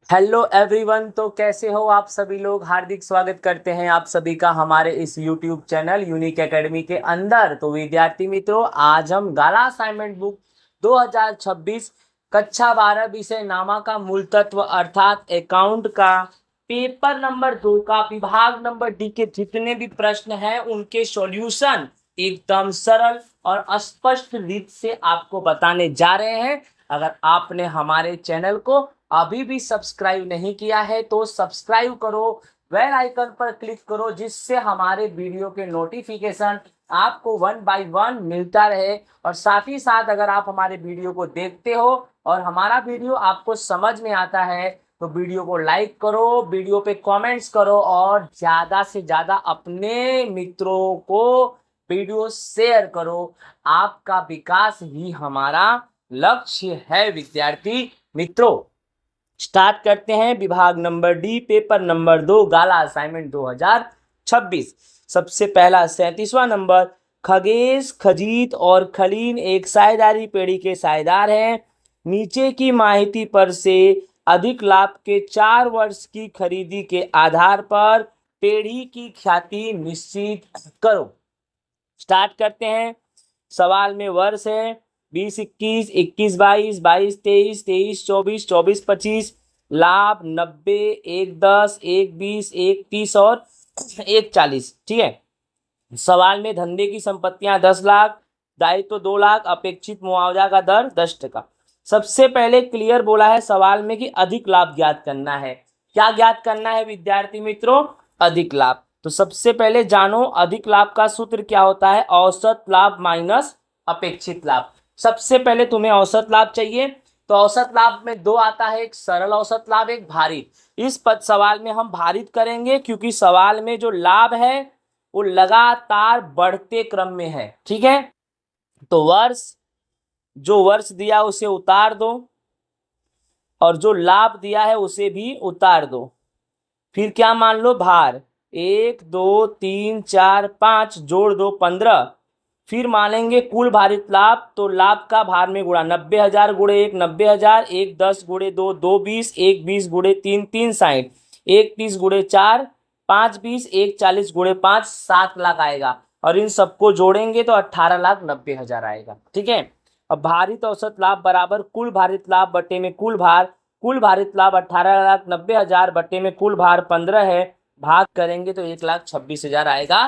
Hello everyone. तो कैसे हो आप सभी लोग। हार्दिक स्वागत करते हैं आप सभी का हमारे इस यूट्यूब चैनल यूनिक एकेडमी के अंदर। तो विद्यार्थी मित्रों, आज हम गाला असाइनमेंट बुक 2026 कक्षा 12 विषय नामा का मूल तत्व अर्थात अकाउंट का पेपर नंबर 2 का विभाग नंबर डी के जितने भी प्रश्न हैं उनके सॉल्यूशन एकदम सरल और स्पष्ट रीत से आपको बताने जा रहे हैं। अगर आपने हमारे चैनल को अभी भी सब्सक्राइब नहीं किया है तो सब्सक्राइब करो, बेल आइकन पर क्लिक करो, जिससे हमारे वीडियो के नोटिफिकेशन आपको वन बाय वन मिलता रहे। और साथ ही साथ अगर आप हमारे वीडियो को देखते हो और हमारा वीडियो आपको समझ में आता है तो वीडियो को लाइक करो, वीडियो पे कमेंट्स करो और ज्यादा से ज्यादा अपने मित्रों को वीडियो शेयर करो। आपका विकास ही हमारा लक्ष्य है विद्यार्थी मित्रों। स्टार्ट करते हैं विभाग नंबर डी पेपर नंबर 2 गाला असाइनमेंट 2026। सबसे पहला 37वां नंबर। खगेश, खजीत और खलीन एक साझेदारी पेड़ी के साझेदार हैं। नीचे की माहिती पर से अधिक लाभ के 4 वर्ष की खरीदी के आधार पर पेड़ी की ख्याति निश्चित करो। स्टार्ट करते हैं। सवाल में वर्ष है 20-21, 21-22, 22-23, 23-24, 24-25। लाभ 90, 1-10, 1-20, 1-30 और 1-40। ठीक है। सवाल में धंधे की संपत्तियां 10 लाख, दायित्व 2 लाख, अपेक्षित मुआवजा का दर 10%। सबसे पहले क्लियर बोला है सवाल में कि अधिक लाभ ज्ञात करना है। क्या ज्ञात करना है विद्यार्थी मित्रों? अधिक लाभ। तो सबसे पहले जानो अधिक लाभ का सूत्र क्या होता है। औसत लाभ माइनस अपेक्षित लाभ। सबसे पहले तुम्हें औसत लाभ चाहिए तो औसत लाभ में दो आता है, एक सरल औसत लाभ, एक भारित। इस पद सवाल में हम भारित करेंगे क्योंकि सवाल में जो लाभ है वो लगातार बढ़ते क्रम में है। ठीक है। तो जो वर्ष दिया उसे उतार दो और जो लाभ दिया है उसे भी उतार दो। फिर क्या मान लो, भार 1 2 3 4 5 जोड़ दो 15। फिर मानेंगे कुल भारित लाभ, तो लाभ का भार में गुणा 90,000 गुणे 1 90,000, 1 10 गुणे 2 2 20, 1 20 गुणे 3 3 60, 1 30 गुणे 4 5 20, 1 40 गुणे 5 7 लाख आएगा। और इन सबको जोड़ेंगे तो 18,90,000 आएगा। ठीक है। अब भारित औसत लाभ बराबर कुल भारित लाभ बटे में कुल भार। कुल भारित लाभ 18,90,000 बटे में कुल भार 15 है, भाग करेंगे तो 1,26,000 आएगा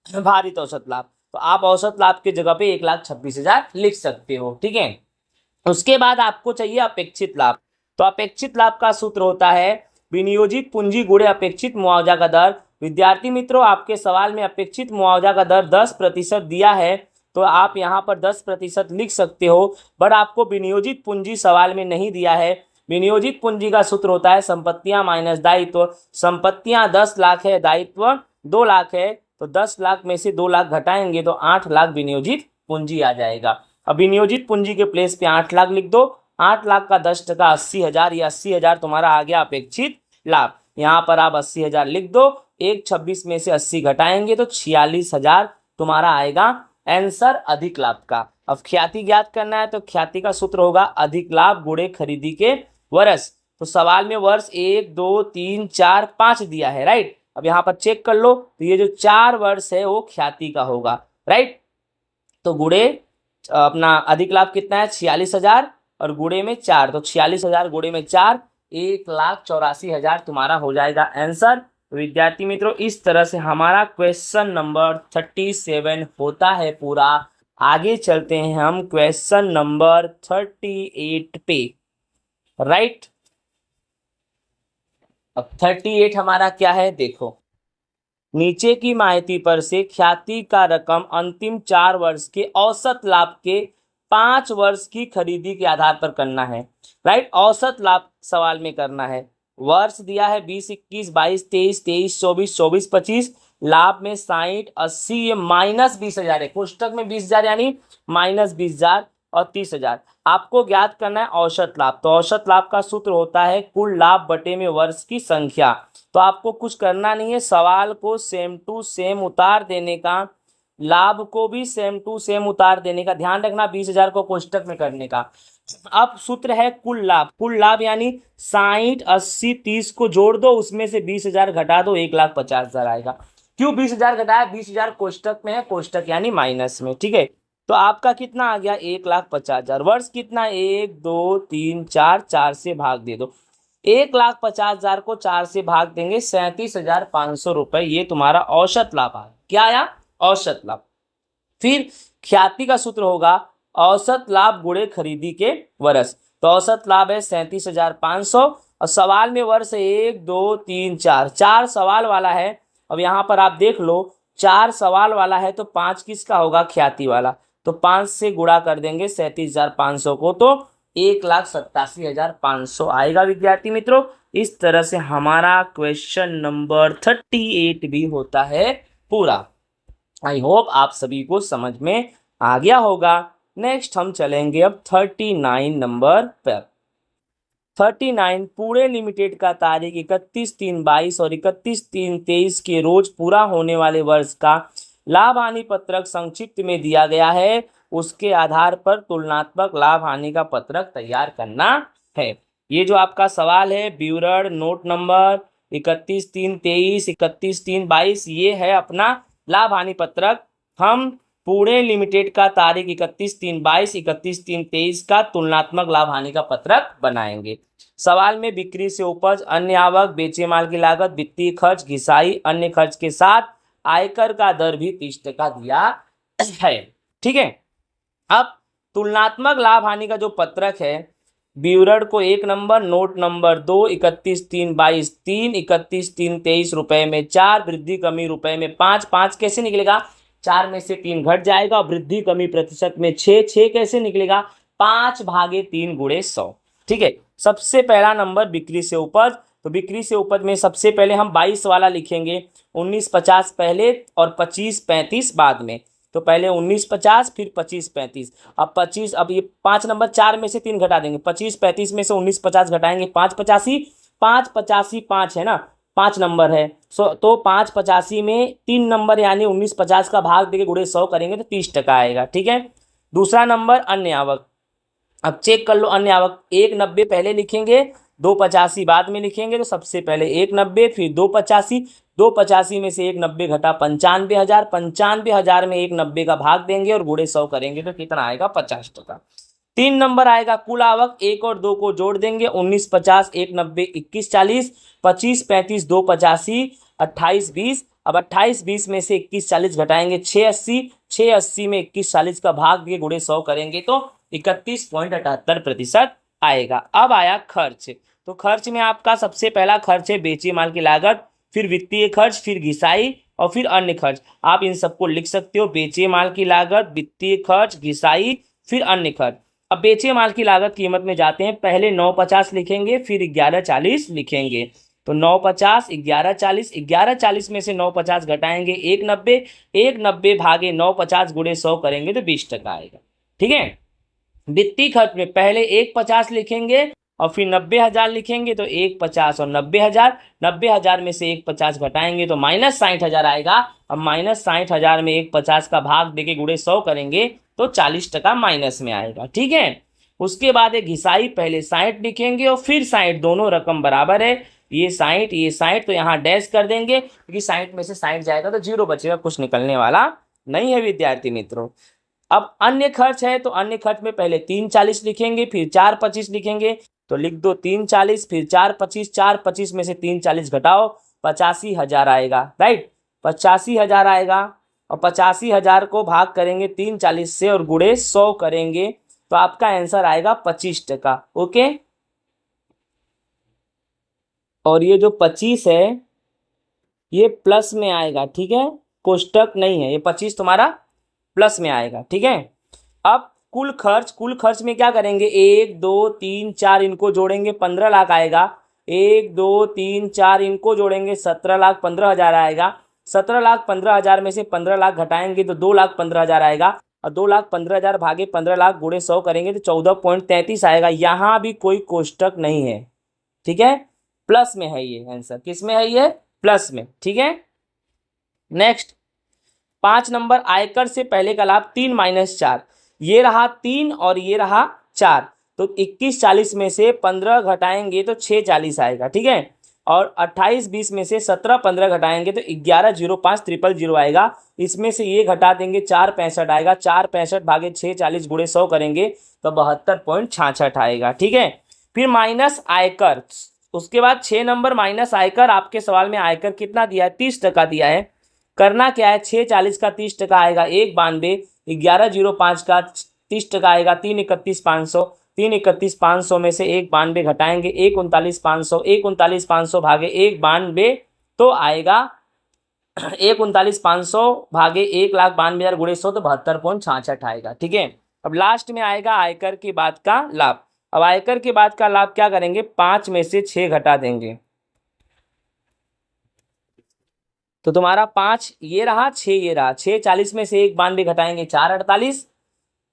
भारित औसत लाभ। तो आप औसत लाभ की जगह पे 1,26,000 लिख सकते हो। ठीक है। उसके बाद आपको चाहिए अपेक्षित लाभ। तो अपेक्षित लाभ का सूत्र होता है विनियोजित पूंजी गुणे अपेक्षित मुआवजा का दर। विद्यार्थी मित्रों, आपके सवाल में अपेक्षित मुआवजा का दर 10% दिया है तो आप यहाँ पर 10% लिख सकते हो, बट आपको विनियोजित पूंजी सवाल में नहीं दिया है। विनियोजित पूंजी का सूत्र होता है संपत्तियां माइनस दायित्व। संपत्तियां 10 लाख है, दायित्व 2 लाख है, तो 10 लाख में से 2 लाख घटाएंगे तो 8 लाख विनियोजित पूंजी आ जाएगा। अब विनियोजित पूंजी के प्लेस पे 8 लाख लिख दो। 8 लाख का 10% 80,000, या 80,000 तुम्हारा आ गया अपेक्षित लाभ। यहाँ पर आप 80,000 लिख दो। 1,26 में से 80 घटाएंगे तो 46,000 तुम्हारा आएगा आंसर अधिक लाभ का। अब ख्याति ज्ञात करना है तो ख्याति का सूत्र होगा अधिक लाभ गुणे खरीदी के वर्ष। तो सवाल में वर्ष 1 2 3 4 5 दिया है, राइट। अब यहाँ पर चेक कर लो तो ये जो 4 वर्ष है वो ख्याति का होगा, राइट। तो गुणे अपना अधिक लाभ कितना है 46,000 और गुणे में 4, तो 46,000 गुणे में 4 1,84,000 तुम्हारा हो जाएगा आंसर। विद्यार्थी मित्रों, इस तरह से हमारा क्वेश्चन नंबर 37 होता है पूरा। आगे चलते हैं हम क्वेश्चन नंबर 38 पे, राइट। अब 38 हमारा क्या है देखो। नीचे की माहिती पर से ख्याति का रकम अंतिम 4 वर्ष के औसत लाभ के 5 वर्ष की खरीदी के आधार पर करना है, राइट। औसत लाभ सवाल में करना है। वर्ष दिया है 20-21, 22-23, 23-24, 24-25। लाभ में 60, 80, ये माइनस 20,000 है। कोष्टक में 20,000 यानी माइनस 20,000 और 30,000। आपको ज्ञात करना है औसत लाभ। तो औसत लाभ का सूत्र होता है कुल लाभ बटे में वर्ष की संख्या। तो आपको कुछ करना नहीं है, सवाल को सेम टू सेम उतार देने का, लाभ को भी सेम टू सेम उतार देने का। ध्यान रखना 20,000 को कोष्टक में करने का। अब सूत्र है कुल लाभ। कुल लाभ यानी 60, 80, 30 को जोड़ दो, उसमें से 20,000 घटा दो, 1,50,000 आएगा। क्यों 20,000 घटाया? 20,000 कोष्टक में है, कोष्टक यानी माइनस में, ठीक है। तो आपका कितना आ गया? 1,50,000। वर्ष कितना? 1, 2, 3, 4, 4 से भाग दे दो। 1,50,000 को 4 से भाग देंगे, 37,500 रुपए ये तुम्हारा औसत लाभ आया। क्या आया? औसत लाभ। फिर ख्याति का सूत्र होगा औसत लाभ गुणे खरीदी के वर्ष। तो औसत लाभ है 37,500 और सवाल में वर्ष 1, 2, 3, 4, 4 सवाल वाला है। अब यहाँ पर आप देख लो 4 सवाल वाला है तो 5 किसका होगा? ख्याति वाला। तो 5 से गुणा कर देंगे 37,500 को, तो 1,87,500 आएगा विद्यार्थी मित्रों। इस तरह से हमारा क्वेश्चन नंबर 38 भी होता है पूरा। आई होप आप सभी को समझ में आ गया होगा। नेक्स्ट हम चलेंगे अब 39 नंबर पर। 39 पुणे लिमिटेड का तारीख 31/3/22 और 31/3/23 के रोज पूरा होने वाले वर्ष का लाभ हानि पत्रक संक्षिप्त में दिया गया है। उसके आधार पर तुलनात्मक लाभ हानि का पत्रक तैयार करना है। ये जो आपका सवाल है विवरण नोट नंबर 31/3/23, 31/3/22, ये है अपना लाभ हानि पत्रक। हम पुणे लिमिटेड का तारीख 31/3/22, 31/3/23 का तुलनात्मक लाभ हानि का पत्रक बनाएंगे। सवाल में बिक्री से उपज, अन्य आवक, बेचे माल की लागत, वित्तीय खर्च, घिसाई, अन्य खर्च के साथ आयकर का दर भी 30% दिया है, ठीक है। अब तुलनात्मक लाभ हानि का जो पत्रक है, विवरण को 1 नंबर, नोट नंबर 2, 31/3/22 3, 31/3/23 रुपए में 4, वृद्धि कमी रुपए में 5, 5 कैसे निकलेगा? 4 में से 3 घट जाएगा और वृद्धि कमी प्रतिशत में 6, 6 कैसे निकलेगा? 5/3 × 100, ठीक है। सबसे पहला नंबर बिक्री से उपज। तो बिक्री से उपज में सबसे पहले हम 22 वाला लिखेंगे, 1950 पहले और 25-35 बाद में। तो पहले 1950 फिर 25-35। अब 25, अब ये 5 नंबर 4 में से 3 घटा देंगे, 25-35 में से 1950 घटाएंगे, 5/85, 5/85 5 है ना, 5 नंबर है। तो 5/85 में 3 नंबर यानी 1950 का भाग देके गुणे 100 करेंगे तो 30% आएगा, ठीक है। दूसरा नंबर अन्य आवक। अब चेक कर लो अन्य आवक, 190 पहले लिखेंगे, 285 बाद में लिखेंगे। तो सबसे पहले 190 फिर 285, 285 में से 190 घटा 95,000, 95,000 में 190 का भाग देंगे और गुणे 100 करेंगे तो कितना आएगा? 50%। 3 नंबर आएगा कुल आवक, 1 और 2 को जोड़ देंगे, 1950, 190, 2140, 25-35, 285, 28-20। अब 28-20 में से 21-40 घटाएंगे, 680, 680 में 21-40 का भाग दिए गुणे 100 करेंगे तो 31.78% आएगा। अब आया खर्च। तो खर्च में आपका सबसे पहला खर्च है बेचे माल की लागत, फिर वित्तीय खर्च, फिर घिसाई और फिर अन्य खर्च। आप इन सबको लिख सकते हो, बेचे माल की लागत, वित्तीय खर्च, घिसाई, फिर अन्य खर्च। अब बेचे माल की लागत कीमत में जाते हैं, पहले 950 लिखेंगे फिर 1140 लिखेंगे। तो 950, 1140, 1140 में से 950 घटाएंगे 190, 190 भागे 950 गुणे 100 करेंगे तो 20% आएगा, ठीक है। वित्तीय खर्च में पहले 150 लिखेंगे और फिर 90,000 लिखेंगे, तो 150 और 90,000, 90,000 में से 150 घटाएंगे तो -60,000 आएगा। अब -60,000 में 150 का भाग देके गुणे 100 करेंगे तो 40% माइनस में आएगा, ठीक है। उसके बाद एक घिसाई, पहले 60 लिखेंगे और फिर 60, दोनों रकम बराबर है, ये 60 ये 60, तो यहाँ डैश कर देंगे क्योंकि 60 में से 60 जाएगा तो 0 बचेगा, कुछ निकलने वाला नहीं है विद्यार्थी मित्रों। अब अन्य खर्च है तो अन्य खर्च में पहले 340 लिखेंगे फिर 425 लिखेंगे। तो लिख दो 340 फिर 425, 425 में से 340 घटाओ 85,000 आएगा, राइट, 85,000 आएगा। और 85,000 को भाग करेंगे 340 से और गुणे 100 करेंगे तो आपका आंसर आएगा 25%, ओके। और ये जो 25 है ये प्लस में आएगा, ठीक है, कोष्टक नहीं है, ये 25 तुम्हारा प्लस में आएगा, ठीक है। अब कुल खर्च, कुल खर्च में क्या करेंगे, 1 2 3 4 इनको जोड़ेंगे 15 लाख आएगा, 1 2 3 4 इनको जोड़ेंगे 17,15,000 आएगा। 17,15,000 में से 15 लाख घटाएंगे तो 2,15,000 आएगा और 2,15,000 भागे 15 लाख गुणे 100 करेंगे तो 14.33 आएगा। यहाँ भी कोई कोष्टक नहीं है, ठीक है, प्लस में है ये आंसर, किस में है ये? प्लस में, ठीक है। नेक्स्ट 5 नंबर आयकर से पहले का लाभ 3 - 4, ये रहा 3 और ये रहा 4, तो 2140 में से 15 घटाएंगे तो 640 आएगा, ठीक है। और 2820 में से 1715 घटाएंगे तो 1105 आएगा। इसमें से ये घटा देंगे 465 आएगा, 465 भागे 640 गुणे 100 करेंगे तो 72.66 आएगा, ठीक है। फिर माइनस आयकर, उसके बाद 6 नंबर माइनस आयकर। आपके सवाल में आयकर कितना दिया है, 30% दिया है। करना क्या है, 640 का 30% आएगा 192, 1105 का 30% आएगा 331,500, 331,500 में से 192 घटाएंगे 139,500, 139,500 भागे 192 तो आएगा 139,500 भागे 1,92,000 गुणे 100 तो 72.66 आएगा, ठीक है। अब लास्ट में आएगा आयकर के बाद का लाभ। अब आयकर के बाद का लाभ क्या करेंगे, 5 में से 6 घटा देंगे तो तुम्हारा 5 ये रहा, 6 ये रहा। 640 में से 192 घटाएंगे 448,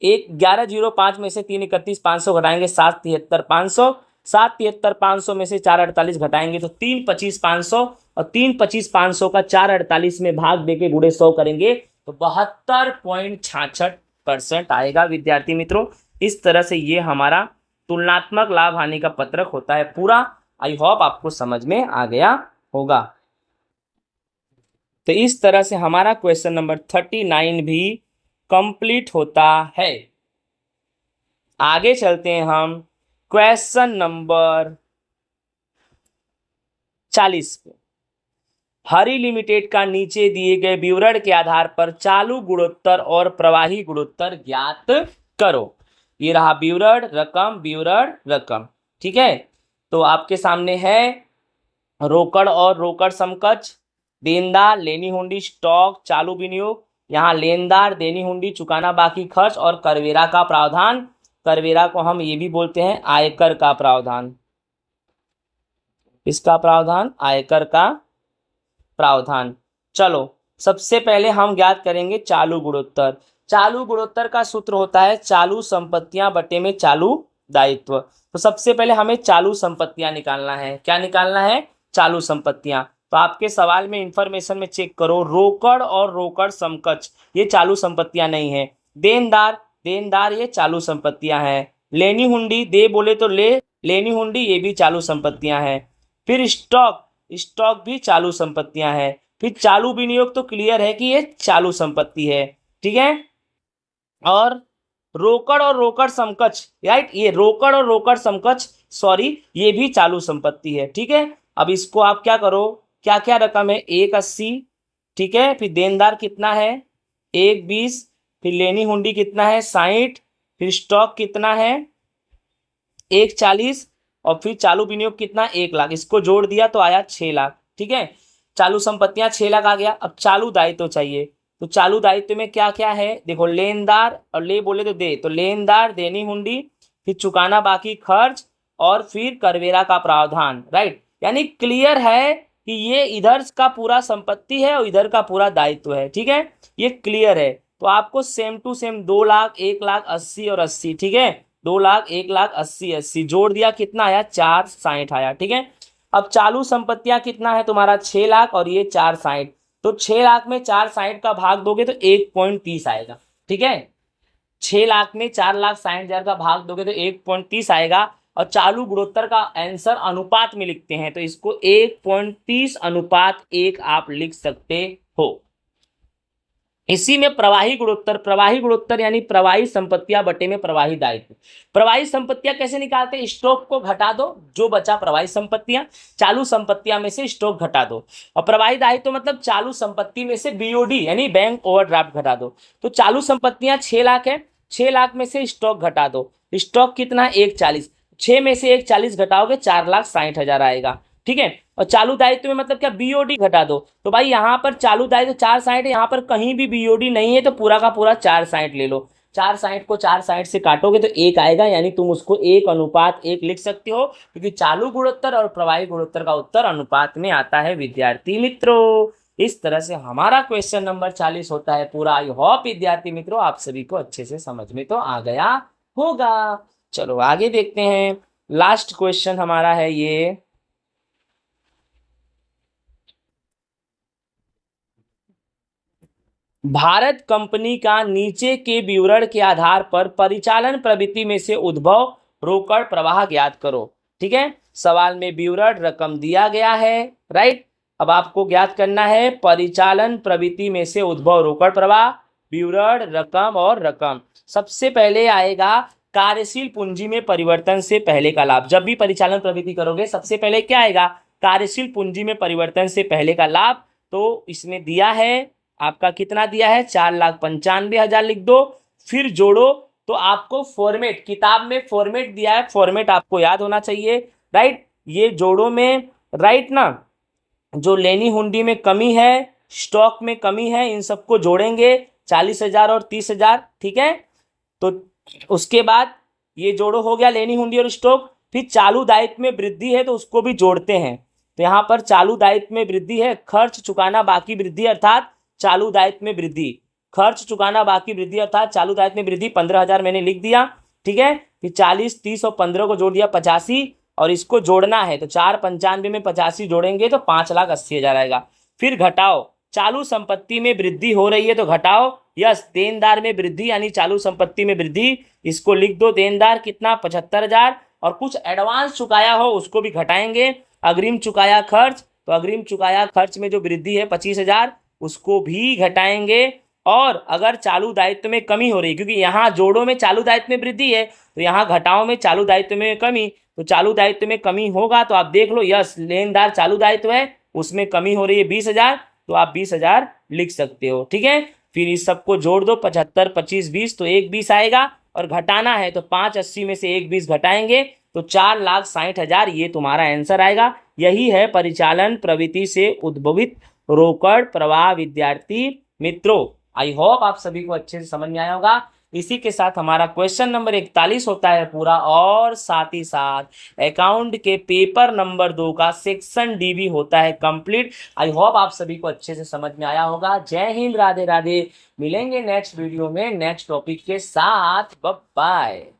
1105 में से 331,500 घटाएंगे 773,500, 773,500 में से 448 घटाएंगे तो 325,500, और 325,500 का 448 में भाग देके गुणे 100 करेंगे तो 72.66% आएगा विद्यार्थी मित्रों। इस तरह से ये हमारा तुलनात्मक लाभ हानि का पत्रक होता है पूरा। आई होप आपको समझ में आ गया होगा। तो इस तरह से हमारा क्वेश्चन नंबर 39 भी कंप्लीट होता है। आगे चलते हैं हम क्वेश्चन नंबर 40 पे। हरी लिमिटेड का नीचे दिए गए विवरण के आधार पर चालू गुणोत्तर और प्रवाही गुणोत्तर ज्ञात करो। ये रहा विवरण रकम, ठीक है। तो आपके सामने है रोकड़ और रोकड़ समकक्ष, देनदार, लेनी हुंडी, स्टॉक, चालू विनियोग। यहाँ लेनदार, देनी हुंडी, चुकाना बाकी खर्च और करवेरा का प्रावधान। करवेरा को हम ये भी बोलते हैं आयकर का प्रावधान। इसका प्रावधान, आयकर का प्रावधान। चलो सबसे पहले हम ज्ञात करेंगे चालू गुणोत्तर। चालू गुणोत्तर का सूत्र होता है चालू संपत्तियां बटे में चालू दायित्व। तो सबसे पहले हमें चालू संपत्तियां निकालना है। क्या निकालना है, चालू संपत्तियां। तो आपके सवाल में इंफॉर्मेशन में चेक करो, रोकड़ और रोकड़ समकक्ष ये चालू संपत्तियां नहीं है। देनदार ये चालू संपत्तियां हैं। लेनी हुंडी, दे बोले तो लेनी हुंडी ये भी चालू संपत्तियां हैं। फिर स्टॉक भी चालू संपत्तियां हैं। फिर चालू विनियोग तो क्लियर है कि ये चालू संपत्ति है, ठीक है। और रोकड़ और रोकड़ समकक्ष, राइट, ये रोकड़ और रोकड़ समकक्ष ये भी चालू संपत्ति है, ठीक है। अब इसको आप क्या करो, क्या क्या रकम है, 180, ठीक है। फिर देनदार कितना है, 120। फिर लेनी हुंडी कितना है, 60। फिर स्टॉक कितना है, 140। और फिर चालू विनियोग कितना, 1 लाख। इसको जोड़ दिया तो आया 6 लाख, ठीक है। चालू संपत्तियां 6 लाख आ गया। अब चालू दायित्व चाहिए। तो चालू दायित्व में क्या क्या है, देखो लेनदार और ले बोले तो दे, तो लेनदार, देनी हुंडी, फिर चुकाना बाकी खर्च और फिर करवेरा का प्रावधान, राइट। यानी क्लियर है कि ये इधर का पूरा संपत्ति है और इधर का पूरा दायित्व है, ठीक है। ये क्लियर है। तो आपको same to same 2 lakh, 1 lakh 80 और 80, ठीक है। 2 लाख, 1 लाख 80, 80 जोड़ दिया कितना आया, 460 आया, ठीक है। अब चालू संपत्तियां कितना है तुम्हारा, 6 लाख और ये 460। तो 6 लाख में 460 का भाग दोगे तो 1.30 आएगा, ठीक है। 6 लाख में 4,60,000 का भाग दोगे तो 1.30 आएगा। और चालू गुणोत्तर का आंसर अनुपात में लिखते हैं तो इसको 1.30:1 आप लिख सकते हो। इसी में प्रवाही गुणोत्तर यानी प्रवाही संपत्तियां बटे में प्रवाही दायित्व। प्रवाही संपत्तियां कैसे निकालते हैं, स्टॉक को घटा दो, जो बचा प्रवाही संपत्तियां, चालू संपत्तियां में से स्टॉक घटा दो। और प्रवाही दायित्व मतलब चालू संपत्ति में से बीओडी यानी बैंक ओवरड्राफ्ट घटा दो। तो चालू संपत्तियां 6 लाख है, 6 लाख में से स्टॉक घटा दो। स्टॉक कितना है, 140। 6 में से 140 घटाओगे 4,60,000 आएगा, ठीक है। और चालू दायित्व में मतलब क्या, बीओडी घटा दो। तो भाई यहाँ पर चालू दायित्व 460 है, यहाँ पर कहीं भी बीओडी नहीं है तो पूरा का पूरा 460 ले लो। 460 को 460 से काटोगे तो 1 आएगा, यानी तुम उसको 1:1 लिख सकते हो, क्योंकि चालू गुणोत्तर और प्रवाही गुणोत्तर का उत्तर अनुपात में आता है विद्यार्थी मित्रों। इस तरह से हमारा क्वेश्चन नंबर 40 होता है पूरा। आई होप विद्यार्थी मित्रों आप सभी को अच्छे से समझ में तो आ गया होगा। चलो आगे देखते हैं। लास्ट क्वेश्चन हमारा है ये, भारत कंपनी का नीचे के विवरण के आधार पर परिचालन प्रवृत्ति में से उद्भव रोकड़ प्रवाह ज्ञात करो। ठीक है, सवाल में विवरण रकम दिया गया है, राइट। अब आपको ज्ञात करना है परिचालन प्रवृत्ति में से उद्भव रोकड़ प्रवाह, विवरण, रकम और रकम। सबसे पहले आएगा कार्यशील पूंजी में परिवर्तन से पहले का लाभ। जब भी परिचालन प्रवृत्ति करोगे सबसे पहले क्या आएगा, कार्यशील पूंजी में परिवर्तन से पहले का लाभ। तो इसमें दिया है आपका कितना दिया है, 4,95,000 लिख दो, फिर जोड़ो। तो आपको फॉर्मेट, किताब में फॉर्मेट दिया है, फॉर्मेट आपको याद होना चाहिए, राइट। ये जोड़ो में, राइट ना, जो लेनी हुंडी में कमी है, स्टॉक में कमी है, इन सबको जोड़ेंगे 40,000 और 30,000। ठीक है, तो उसके बाद ये जोड़ो हो गया लेनी हुंडी और स्टॉक। फिर चालू दायित्व में वृद्धि है तो उसको भी जोड़ते हैं। तो यहाँ पर चालू दायित्व में वृद्धि है, खर्च चुकाना बाकी वृद्धि अर्थात चालू दायित्व में वृद्धि, खर्च चुकाना बाकी वृद्धि अर्थात चालू दायित्व में वृद्धि 15,000 मैंने लिख दिया। ठीक है, फिर 40, 30 और 15 को जोड़ दिया 85, और इसको जोड़ना है तो 4,95 में 85 जोड़ेंगे तो 5,80,000 आएगा। फिर घटाओ, चालू संपत्ति में वृद्धि हो रही है तो घटाओ, यस। देनदार में वृद्धि यानी चालू संपत्ति में वृद्धि, इसको लिख दो। देनदार कितना, 75,000, और कुछ एडवांस चुकाया हो उसको भी घटाएंगे। अग्रिम चुकाया खर्च, तो अग्रिम चुकाया खर्च में जो वृद्धि है 25,000 उसको भी घटाएंगे। और अगर चालू दायित्व में कमी हो रही है, क्योंकि यहाँ जोड़ों में चालू दायित्व में वृद्धि है तो यहाँ घटाओ में चालू दायित्व में कमी, तो चालू दायित्व में कमी होगा तो आप देख लो, यस, लेनदार चालू दायित्व है उसमें कमी हो रही है 20,000, तो आप 20,000 लिख सकते हो। ठीक है, फिर इस सबको जोड़ दो, 75, 25, 20, तो 1,20 आएगा, और घटाना है तो 5,80 में से 1,20 घटाएंगे तो 4,60,000, ये तुम्हारा आंसर आएगा। यही है परिचालन प्रवृत्ति से उद्भवित रोकड़ प्रवाह विद्यार्थी मित्रों। आई होप आप सभी को अच्छे से समझ में आया होगा। इसी के साथ हमारा क्वेश्चन नंबर 41 होता है पूरा, और साथ ही साथ अकाउंट के पेपर नंबर 2 का सेक्शन डी भी होता है कंप्लीट। आई होप आप सभी को अच्छे से समझ में आया होगा। जय हिंद, राधे राधे। मिलेंगे नेक्स्ट वीडियो में नेक्स्ट टॉपिक के साथ। Bye bye.